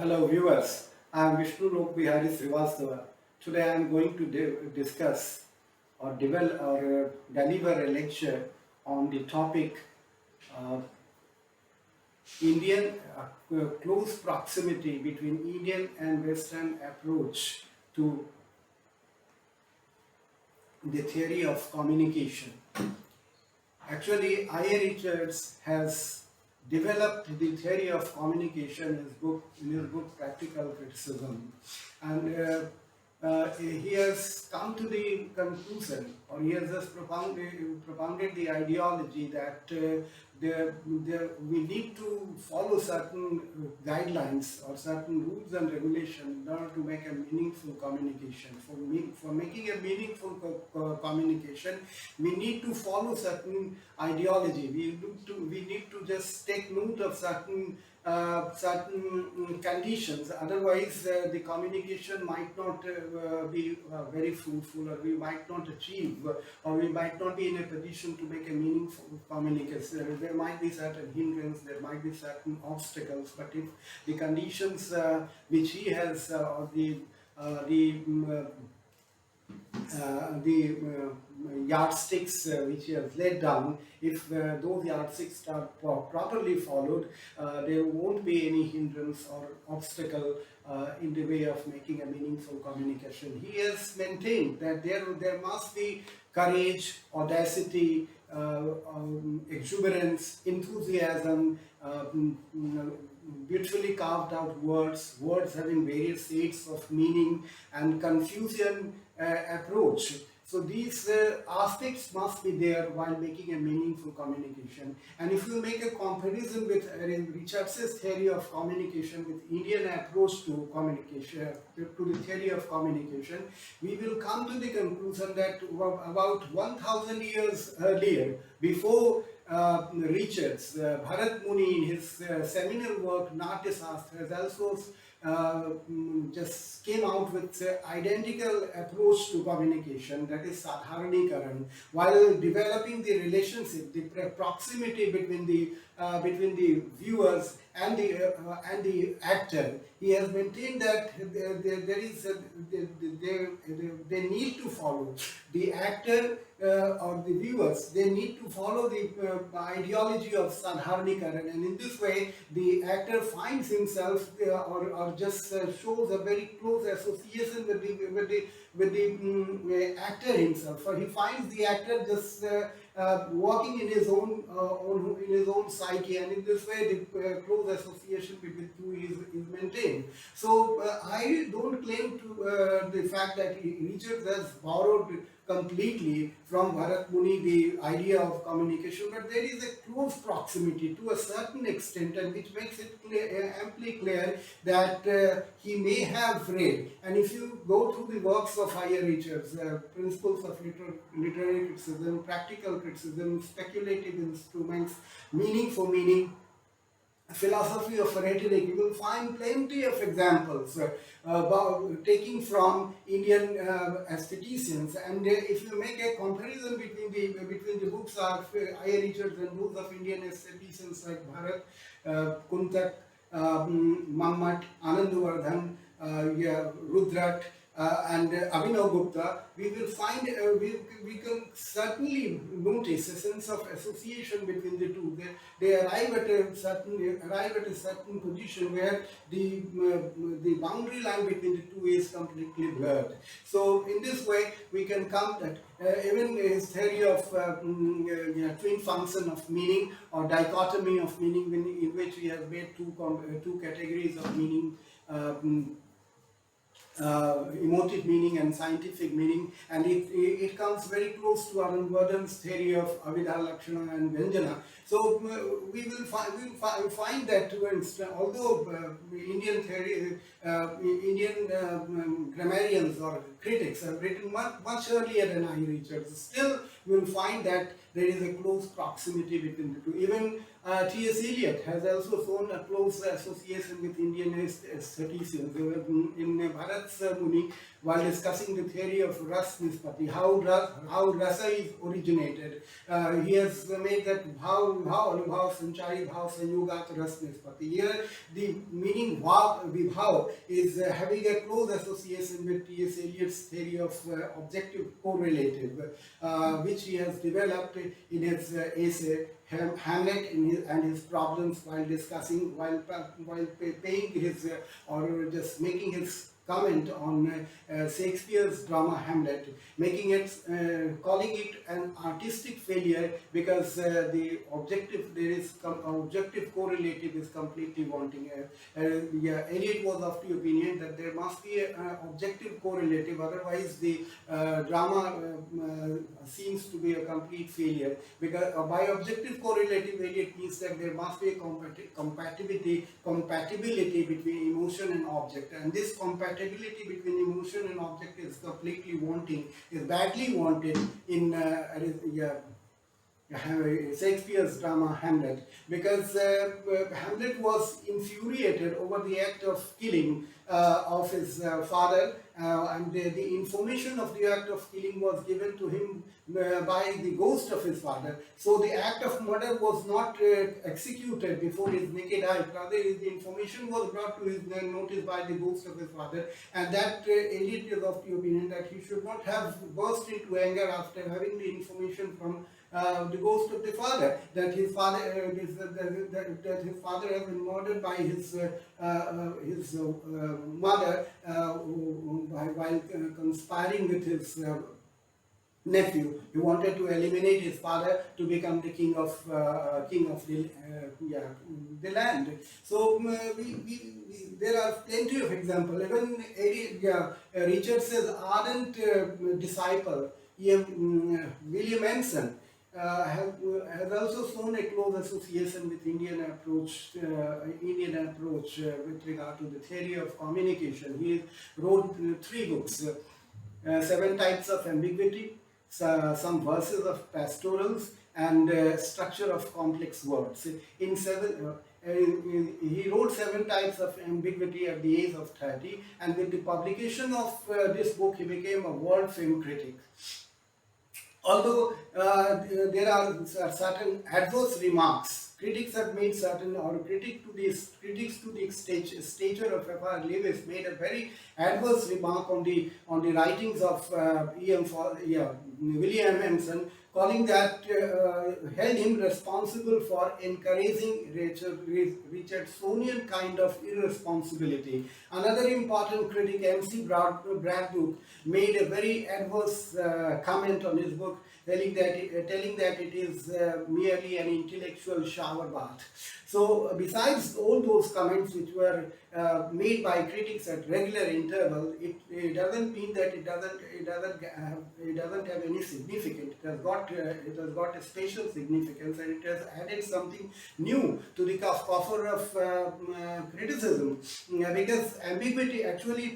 Hello viewers, I am Vishnu Lokbihari Srivastava. Today I am going to discuss or develop or deliver a lecture on the topic Indian close proximity between Indian and Western approach to the theory of communication. Actually, I. Richards has developed the theory of communication in his book Practical Criticism, and he has come to the conclusion, or he has just propounded the ideology that we need to follow certain guidelines or certain rules and regulations in order to make a meaningful communication. For making a meaningful communication, we need to follow certain ideology. We need to just take note of certain conditions. Otherwise, the communication might not be very fruitful, or we might not achieve, or we might not be in a position to make a meaningful communication. There might be certain hindrance, there might be certain obstacles, but if the conditions which he has, or the yardsticks which he has laid down, if those yardsticks are properly followed, there won't be any hindrance or obstacle in the way of making a meaningful communication. He has maintained that there must be courage, audacity, exuberance, enthusiasm, beautifully carved out words having various shades of meaning, and confusion approach. So these aspects must be there while making a meaningful communication. And if you make a comparison with Richards' theory of communication with Indian approach to communication, to the theory of communication, we will come to the conclusion that about 1000 years earlier, before Richards, Bharat Muni in his seminal work Natya Shastra has also just came out with identical approach to communication, that is Sadharnikaran, while developing the relationship, the proximity between the viewers and the actor. He has maintained that they need to follow the actor or the viewers. They need to follow the ideology of Sadharnikaran, and in this way, the actor finds himself or just shows a very close association with the actor himself. For he finds the actor just working in his own psyche, and in this way the close association between two is maintained. So I don't claim to the fact that Richards has borrowed completely from Bharat Muni the idea of communication, but there is a close proximity to a certain extent, and which makes it amply clear that he may have read. And if you go through the works of I. Richards, Principles of Literary Criticism, Practical Criticism, Speculative Instruments, Meaning for Meaning, Philosophy of Rhetoric, you will find plenty of examples about taking from Indian aestheticians. And if you make a comparison between the books of I. Richards and those of Indian aestheticians like Bharat, Kuntak, Mammat, Anandavardhan, Rudrat, and Abhinav Gupta, we will find we can certainly notice a sense of association between the two. They arrive at a certain position where the boundary line between the two is completely blurred. So in this way, we can come that even his theory of twin function of meaning or dichotomy of meaning, in which he has made two categories of meaning. Emotive meaning and scientific meaning, and it comes very close to Arundhati's theory of Avidha, Lakshana and Vyanjana. So we will find that although Indian theory, Indian grammarians or critics have written much earlier than I. Richards, still we will find that there is a close proximity between the two. Even T.S. Eliot has also shown a close association with Indian aestheticians. In Bharat Muni, while discussing the theory of Ras Nispati, how Rasa is originated. He has made that Bhav, Anubhav, Sanchari, Bhav, Sanyugat, Ras Nispati. Here, the meaning Vibhav is having a close association with T.S. Eliot's theory of objective correlative, which he has developed in his essay Hamlet and his problems while discussing, while paying his or just making his comment on Shakespeare's drama Hamlet, making it, calling it an artistic failure because the objective, there is objective correlative is completely wanting. Eliot was of the opinion that there must be an objective correlative, otherwise the drama seems to be a complete failure. Because by objective correlative, Eliot means that there must be a compatibility between emotion and object, and this compatibility between emotion and object is completely wanting, is badly wanted in Shakespeare's drama Hamlet, because Hamlet was infuriated over the act of killing of his father, and the information of the act of killing was given to him by the ghost of his father. So the act of murder was not executed before his naked eye, rather the information was brought to his notice by the ghost of his father, and that Eliot is of the opinion that he should not have burst into anger after having the information from the ghost of the father, that his father that his father has been murdered by his mother while conspiring with his nephew. He wanted to eliminate his father to become the king of the land. So there are plenty of examples. Even Richards' ardent disciple William Emerson has also shown a close association with Indian approach with regard to the theory of communication. He wrote 3 books, 7 types of ambiguity, some verses of pastorals, and structure of complex words. He wrote 7 types of ambiguity at the age of 30, and with the publication of this book, he became a world-famed critic. Although there are certain adverse remarks, critics have made certain, or critics to the stature of F.R. Lewis made a very adverse remark on the writings of William Emerson, calling that held him responsible for encouraging Richardsonian kind of irresponsibility. Another important critic, M.C. Braddock, made a very adverse comment on his book, telling that it is merely an intellectual shower bath. So besides all those comments which were made by critics at regular interval, it doesn't mean that it doesn't have any significance. It has got a special significance, and it has added something new to the coffer of criticism, because ambiguity, actually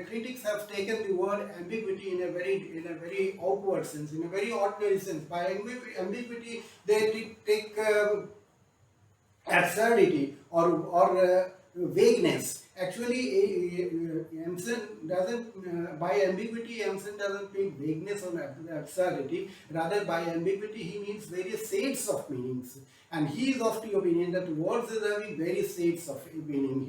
critics have taken the word ambiguity in a very awkward sense, in a very ordinary sense. By ambiguity they take absurdity or vagueness. Actually, Emerson doesn't, by ambiguity, Emerson doesn't mean vagueness or absurdity. Rather, by ambiguity, he means various shades of meanings. And he is of the opinion that words are having various shades of meaning.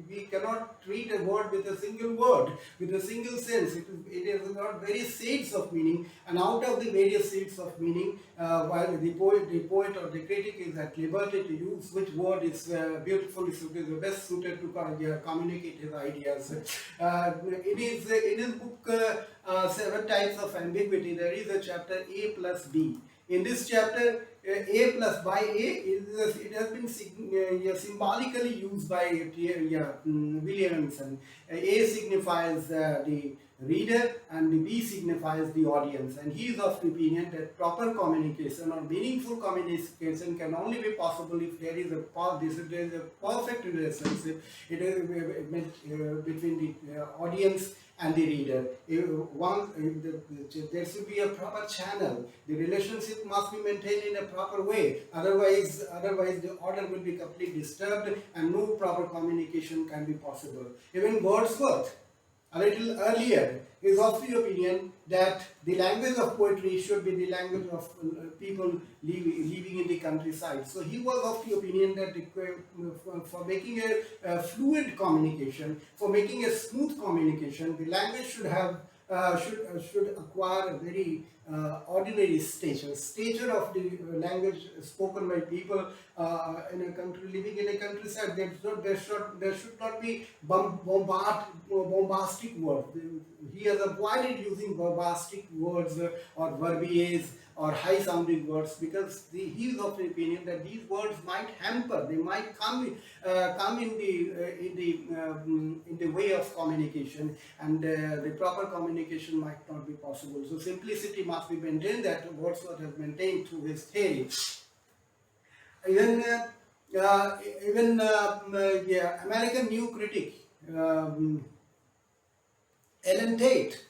We cannot treat a word with a single word, with a single sense. It has got various shades of meaning, and out of the various shades of meaning, while the poet or the critic is at liberty to use which word is beautifully suited, the best suited to communicate his ideas. In his book, 7 Types of Ambiguity, there is a chapter A plus B. In this chapter, A plus by A, it has been symbolically used by William Emerson. A signifies the reader and the B signifies the audience, and he is of the opinion that proper communication or meaningful communication can only be possible if there is a perfect relationship between the audience and the reader. There should be a proper channel. The relationship must be maintained in a proper way. Otherwise the order will be completely disturbed and no proper communication can be possible. Even Wordsworth, a little earlier, is of the opinion that the language of poetry should be the language of people living in the countryside. So he was of the opinion that for making a fluid communication, for making a smooth communication, the language should have should acquire a very ordinary stature of the language spoken by people in a country, living in a countryside. There should not be bombastic words. He has avoided using bombastic words or verbiage or high sounding words, because he is of the opinion that these words might hamper, they might come in the way of communication, and the proper communication might not be possible. So simplicity must be maintained, that Wordsworth has maintained through his theory. Even American new critic Ellen Tate,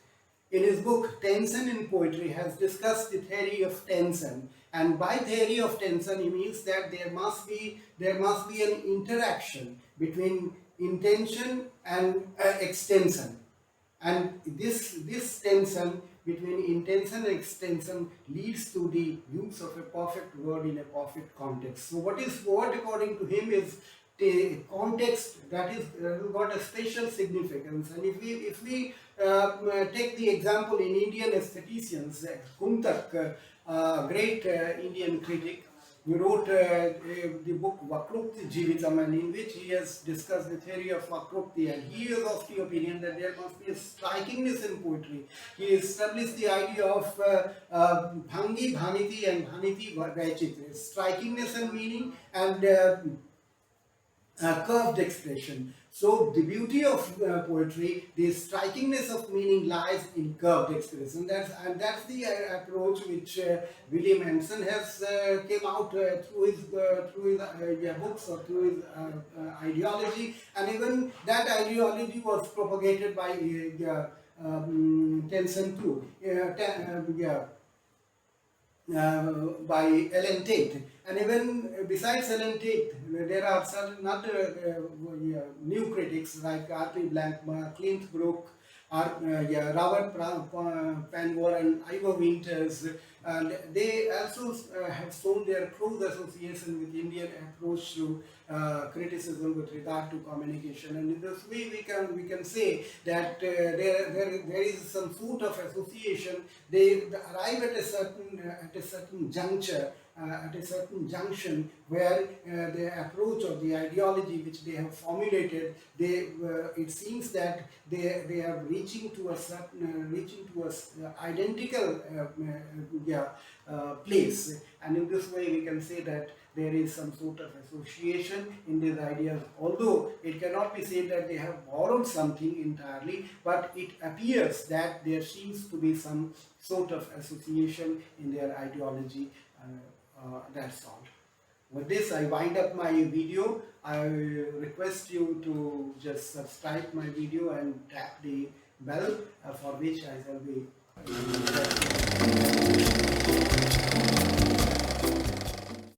in his book Tension in Poetry, has discussed the theory of tension, and by theory of tension he means that there must be an interaction between intention and extension, and this tension between intention and extension leads to the use of a perfect word in a perfect context. So what is word according to him is the context that is got a special significance. And if we take the example in Indian aestheticians, Kuntak, great Indian critic, who wrote the book Vakrukti Jivitam, and in which he has discussed the theory of Vakrukti, and he is of the opinion that there must be a strikingness in poetry. He established the idea of Bhangi Bhaniti and Bhaniti Vaichitra, strikingness and meaning, and curved expression. So the beauty of poetry, the strikingness of meaning, lies in curved expression. That's the approach which William Emerson has came out through his books or through his ideology, and even that ideology was propagated by Tennyson too. By Ellen Tate, and even besides Ellen Tate, there are certain other new critics like R.P. Blackmore, Clint Brook, Robert Panmure, and Ivor Winters, and they also have shown their close association with Indian approach to criticism with regard to communication. And in this way, we can say that there is some sort of association. They arrive at a certain juncture. At a certain junction where the approach or the ideology which they have formulated, it seems that they are reaching to a identical place, and in this way we can say that there is some sort of association in these ideas, although it cannot be said that they have borrowed something entirely, but it appears that there seems to be some sort of association in their ideology. That's all. With this, I wind up my video. I request you to just subscribe my video and tap the bell, for which I shall be